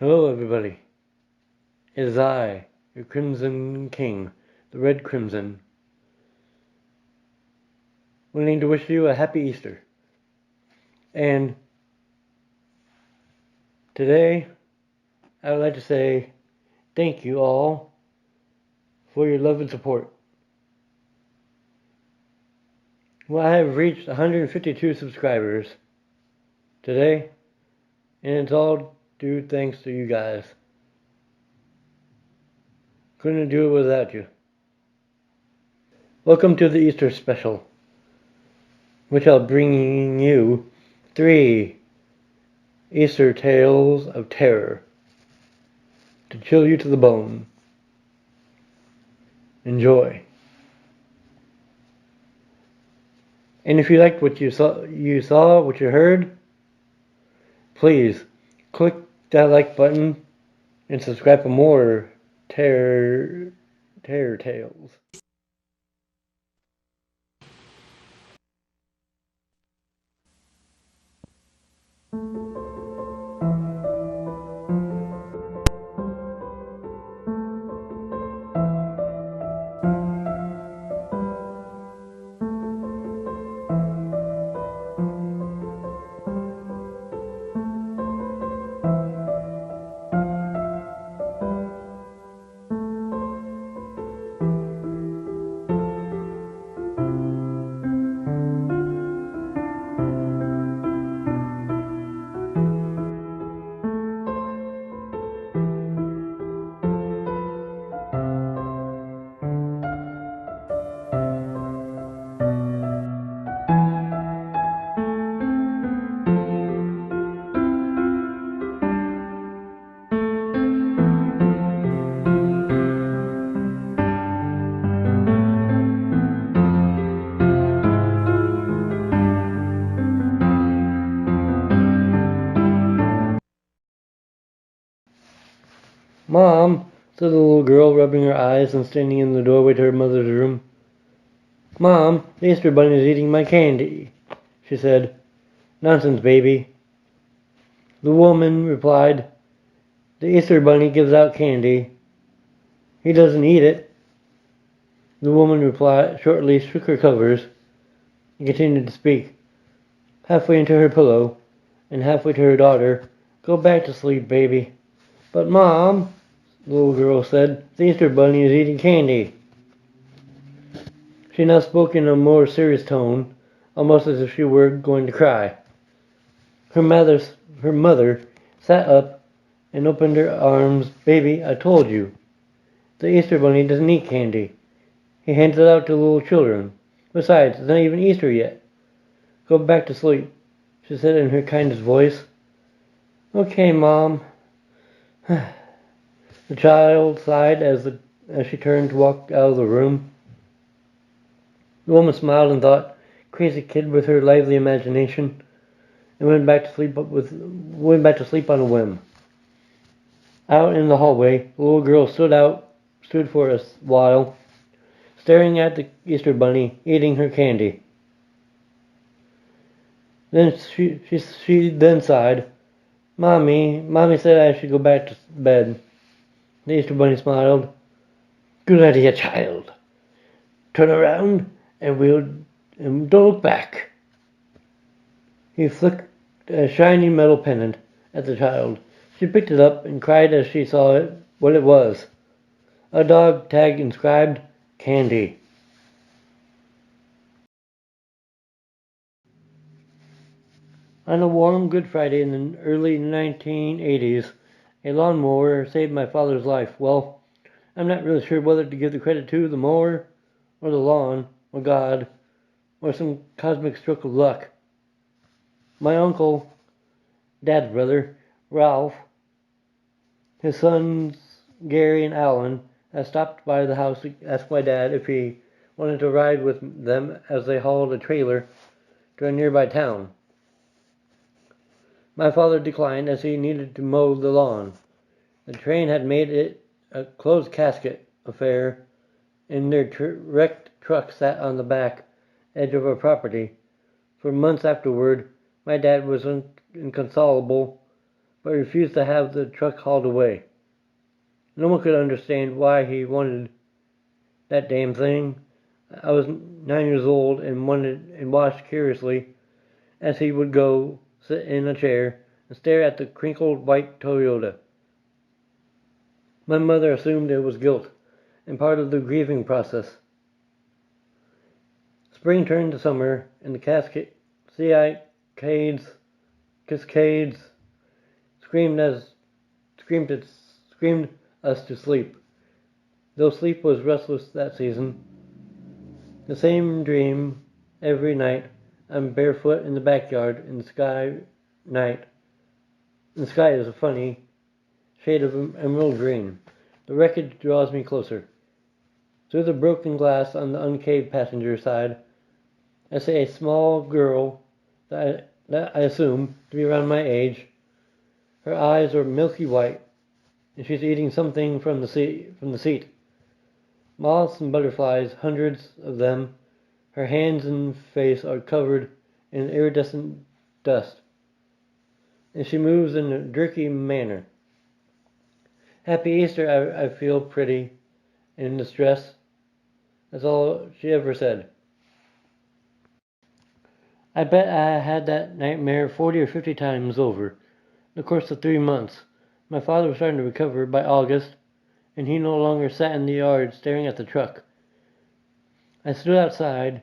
Hello, everybody. It is I, your Crimson King, the Red Crimson, wanting to wish you a happy Easter. And today, I would like to say thank you all for your love and support. Well, I have reached 152 subscribers today, and it's all due thanks to you guys. Couldn't do it without you. Welcome to the Easter special, which I'll bring you 3 Easter tales of terror to chill you to the bone. Enjoy. And if you liked what you saw, what you heard, please click that like button and subscribe for more terror tales. Mom, said the little girl, rubbing her eyes and standing in the doorway to her mother's room. Mom, the Easter Bunny is eating my candy, she said. Nonsense, baby. The woman replied, the Easter Bunny gives out candy. He doesn't eat it. The woman replied, shortly shook her covers and continued to speak, halfway into her pillow and halfway to her daughter. Go back to sleep, baby. But Mom, the little girl said, the Easter Bunny is eating candy. She now spoke in a more serious tone, almost as if she were going to cry. Her mother sat up and opened her arms. Baby, I told you. The Easter Bunny doesn't eat candy. He hands it out to little children. Besides, it's not even Easter yet. Go back to sleep, she said in her kindest voice. Okay, Mom. The child sighed as she turned to walk out of the room. The woman smiled and thought, crazy kid with her lively imagination, and went back to sleep on a whim. Out in the hallway, the little girl stood for a while, staring at the Easter Bunny eating her candy. Then she then sighed. Mommy said I should go back to bed. The Easter Bunny smiled. Good idea, child. Turn around and don't look back. He flicked a shiny metal pendant at the child. She picked it up and cried as she saw what it was. A dog tag inscribed candy. On a warm Good Friday in the early 1980s, a lawnmower saved my father's life. Well, I'm not really sure whether to give the credit to the mower, or the lawn, or God, or some cosmic stroke of luck. My uncle, Dad's brother, Ralph, his sons Gary and Alan, had stopped by the house to ask my dad if he wanted to ride with them as they hauled a trailer to a nearby town. My father declined as he needed to mow the lawn. The train had made it a closed casket affair, and their wrecked truck sat on the back edge of our property. For months afterward, my dad was inconsolable but refused to have the truck hauled away. No one could understand why he wanted that damn thing. I was 9 years old and watched curiously as he would go sit in a chair and stare at the crinkled white Toyota. My mother assumed it was guilt and part of the grieving process. Spring turned to summer, and the cascades screamed us to sleep. Though sleep was restless that season, the same dream every night. I'm barefoot in the backyard in the sky night. And the sky is a funny shade of emerald green. The wreckage draws me closer. Through the broken glass on the uncaved passenger side, I see a small girl that I assume to be around my age. Her eyes are milky white, and she's eating something from the seat. Moths and butterflies, hundreds of them. Her hands and face are covered in iridescent dust, and she moves in a jerky manner. Happy Easter, I feel pretty and in distress. That's all she ever said. I bet I had that nightmare 40 or 50 times over in the course of 3 months. My father was starting to recover by August, and he no longer sat in the yard staring at the truck. I stood outside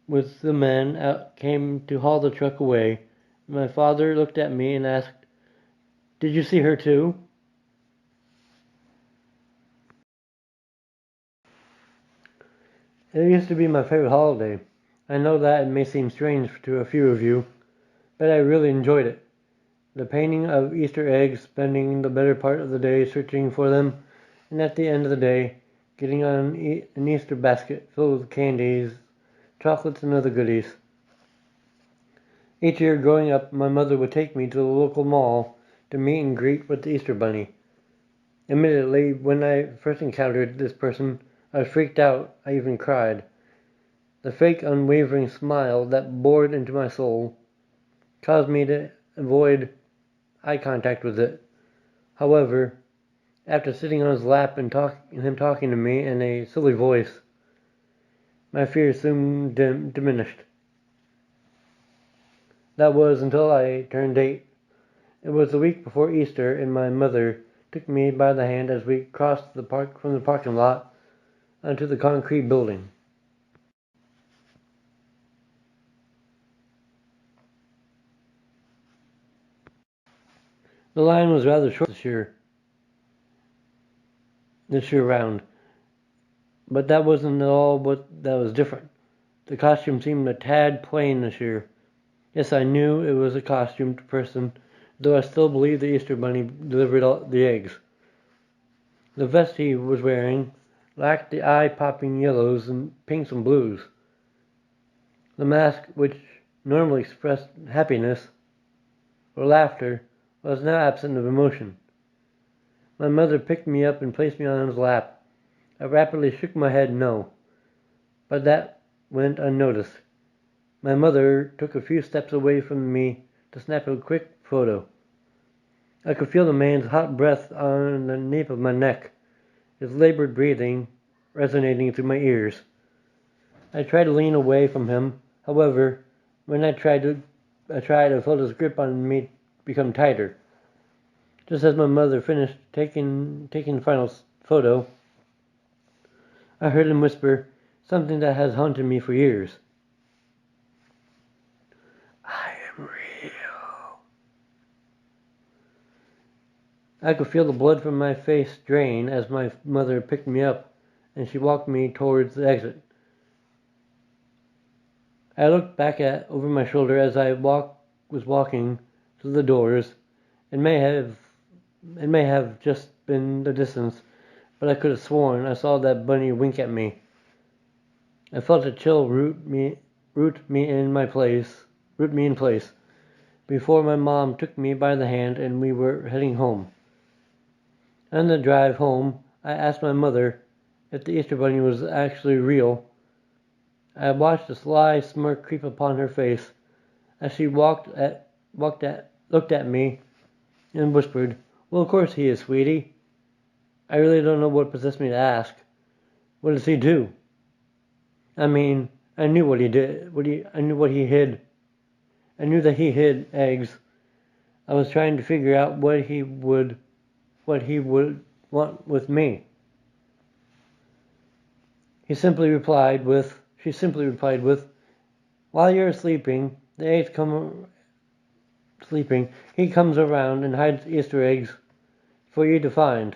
with the men came to haul the truck away. My father looked at me and asked, "Did you see her too?" It used to be my favorite holiday. I know that it may seem strange to a few of you, but I really enjoyed it. The painting of Easter eggs, spending the better part of the day searching for them, and at the end of the day, getting on an Easter basket filled with candies, chocolates, and other goodies. Each year growing up, my mother would take me to the local mall to meet and greet with the Easter Bunny. Admittedly, when I first encountered this person, I was freaked out. I even cried. The fake, unwavering smile that bored into my soul caused me to avoid eye contact with it. However, after sitting on his lap and him talking to me in a silly voice, my fears soon diminished. That was until I turned 8. It was the week before Easter, and my mother took me by the hand as we crossed from the parking lot onto the concrete building. The line was rather short this year round, but that wasn't at all that was different. The costume seemed a tad plain this year. Yes, I knew it was a costumed person, though I still believed the Easter Bunny delivered all the eggs. The vest he was wearing lacked the eye-popping yellows and pinks and blues. The mask, which normally expressed happiness or laughter, was now absent of emotion. My mother picked me up and placed me on his lap. I rapidly shook my head no, but that went unnoticed. My mother took a few steps away from me to snap a quick photo. I could feel the man's hot breath on the nape of my neck, his labored breathing resonating through my ears. I tried to lean away from him. However, when I tried, I felt his grip on me become tighter. Just as my mother finished taking the final photo, I heard him whisper something that has haunted me for years. "I am real." I could feel the blood from my face drain as my mother picked me up and she walked me towards the exit. I looked back over my shoulder as I was walking to the doors. It may have just been the distance, but I could have sworn I saw that bunny wink at me. I felt a chill root me in place before my mom took me by the hand and we were heading home. On the drive home, I asked my mother if the Easter Bunny was actually real. I watched a sly smirk creep upon her face as she looked at me and whispered, "Well, of course he is, sweetie." I really don't know what possessed me to ask. What does he do? I mean, I knew what he did. I knew what he hid. I knew that he hid eggs. I was trying to figure out what he would want with me. She simply replied with, "While you're sleeping, he comes around and hides Easter eggs for you to find."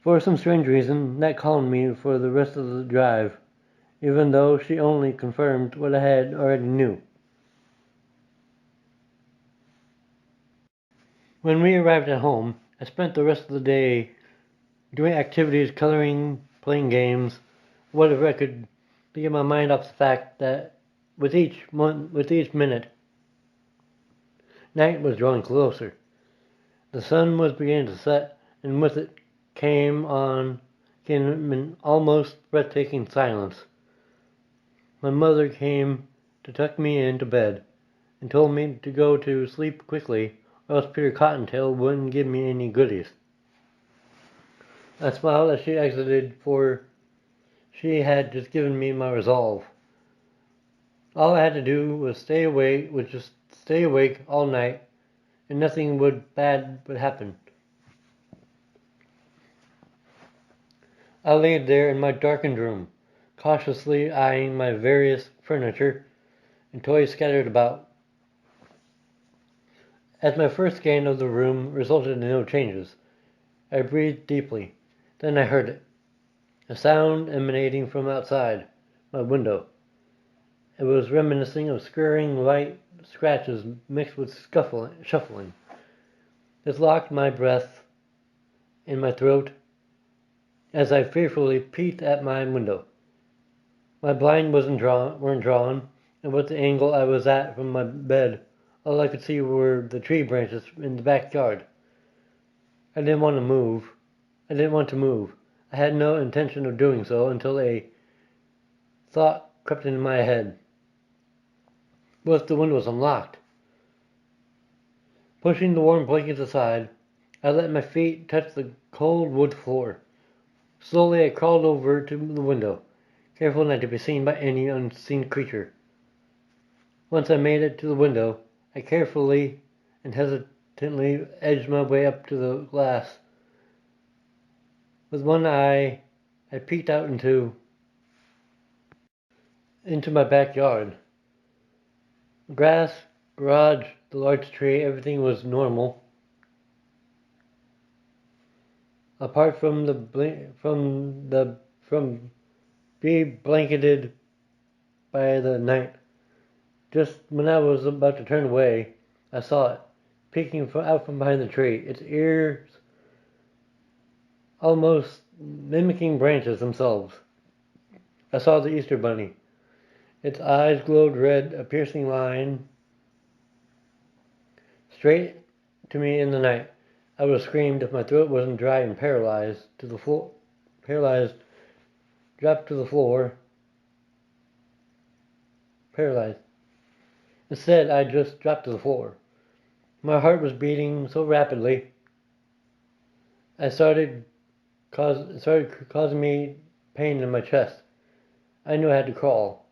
For some strange reason, that calmed me for the rest of the drive, even though she only confirmed what I had already knew. When we arrived at home, I spent the rest of the day doing activities, coloring, playing games, whatever I could to get my mind off the fact that with each minute, night was drawing closer. The sun was beginning to set, and with it came an almost breathtaking silence. My mother came to tuck me into bed and told me to go to sleep quickly, or else Peter Cottontail wouldn't give me any goodies. I smiled as she exited, for she had just given me my resolve. All I had to do was just stay awake all night, and nothing bad would happen. I lay there in my darkened room, cautiously eyeing my various furniture and toys scattered about. As my first scan of the room resulted in no changes, I breathed deeply. Then I heard it, a sound emanating from outside my window. It was reminiscent of scurrying light scratches mixed with shuffling. It locked my breath in my throat as I fearfully peeked at my window. My blind weren't drawn, and with the angle I was at from my bed, all I could see were the tree branches in the backyard. I didn't want to move. I had no intention of doing so until a thought crept into my head. What if the window was unlocked? Pushing the warm blankets aside, I let my feet touch the cold wood floor. Slowly I crawled over to the window, careful not to be seen by any unseen creature. Once I made it to the window, I carefully and hesitantly edged my way up to the glass. With one eye, I peeked out into my backyard. Grass, garage, the large tree, everything was normal. Apart from being blanketed by the night. Just when I was about to turn away, I saw it, peeking out from behind the tree, its ears almost mimicking branches themselves. I saw the Easter Bunny. Its eyes glowed red, a piercing line straight to me in the night. I would have screamed if my throat wasn't dry and paralyzed, dropped to the floor, paralyzed. Instead, I just dropped to the floor. My heart was beating so rapidly, it started causing me pain in my chest. I knew I had to crawl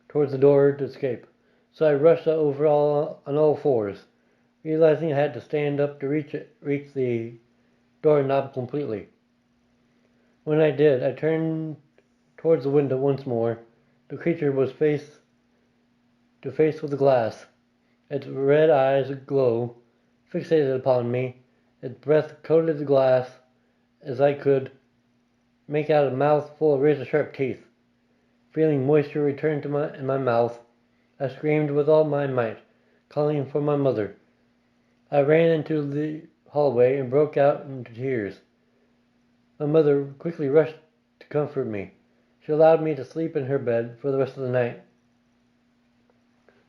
towards the door to escape, so I rushed over on all fours, realizing I had to stand up to reach the doorknob completely. When I did, I turned towards the window once more. The creature was face to face with the glass, its red eyes aglow, fixated upon me. Its breath coated the glass as I could make out a mouth full of razor-sharp teeth. Feeling moisture return in my mouth, I screamed with all my might, calling for my mother. I ran into the hallway and broke out into tears. My mother quickly rushed to comfort me. She allowed me to sleep in her bed for the rest of the night.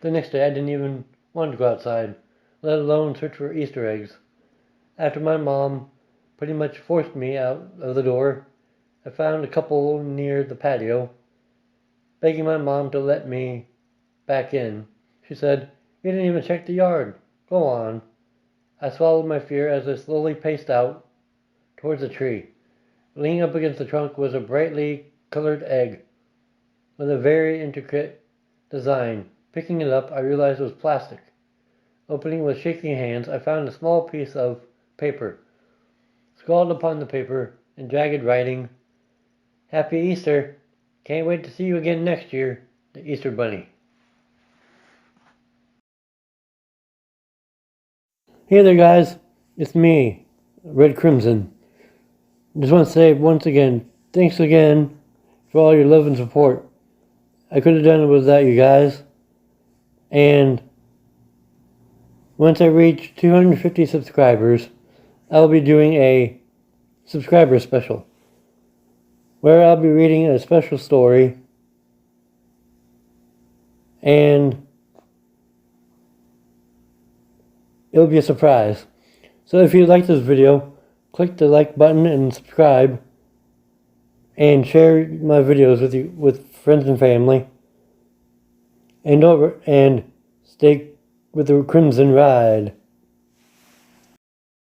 The next day I didn't even want to go outside, let alone search for Easter eggs. After my mom pretty much forced me out of the door, I found a couple near the patio, begging my mom to let me back in. she said. You didn't even check the yard. Go on. I swallowed my fear as I slowly paced out towards the tree. Leaning up against the trunk was a brightly colored egg with a very intricate design. Picking it up, I realized it was plastic. Opening with shaking hands, I found a small piece of paper. Scrawled upon the paper in jagged writing, Happy Easter! Can't wait to see you again next year, the Easter Bunny. Hey there guys, it's me, Red Crimson. Just want to say once again, thanks again for all your love and support. I could have done it without you guys. And once I reach 250 subscribers, I'll be doing a subscriber special where I'll be reading a special story, and it'll be a surprise. So if you like this video, click the like button and subscribe, and share my videos with friends and family. And stay with the Crimson Ride.